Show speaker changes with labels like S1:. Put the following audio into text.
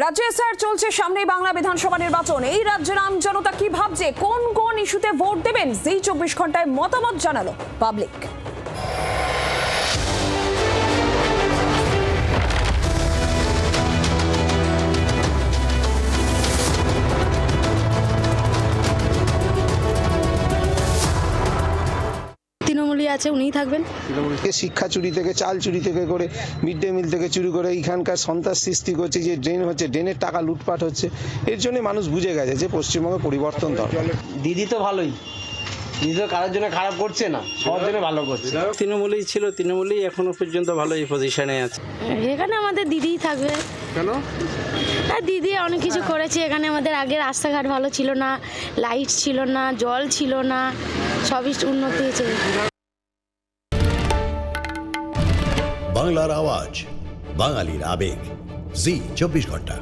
S1: রাজ্যে এসআর চলছে, সামনেই বাংলা বিধানসভা নির্বাচন। এই রাজ্যের আম জনতা কি ভাবছে, কোন কোন ইস্যুতে ভোট দেবেন, সেই 24 ঘন্টায় মতামত জানালো পাবলিক।
S2: তৃণমূলই আছে, উনিই থাকবেন।
S3: শিক্ষা চুরি থেকে, চাল চুরি থেকে করে, মিড ডে মিল থেকে চুরি করে এইখানকার সন্ত্রাস সৃষ্টি করছে, যে ড্রেন হচ্ছে, ড্রেনের টাকা লুটপাট হচ্ছে। এর জন্য মানুষ বুঝে গেছে যে পশ্চিমবঙ্গে পরিবর্তন দরকার।
S4: দিদি তো ভালোই, দিদি তো কারোর জন্য খারাপ করছে না, সবার জন্য ভালো করছে।
S5: তৃণমূলই ছিল, তৃণমূলই এখনো পর্যন্ত ভালো এই পজিশনে আছে।
S2: এখানে আমাদের দিদিই থাকবে।
S5: কেন?
S2: আর দিদি অনেক কিছু করেছে এখানে। আমাদের আগে রাস্তাঘাট ভালো ছিল না, লাইট ছিল না, জল ছিল না, সবই উন্নতি হয়েছে।
S6: বাংলার আওয়াজ, বাঙালির আবেগ, জি 24 ঘন্টা।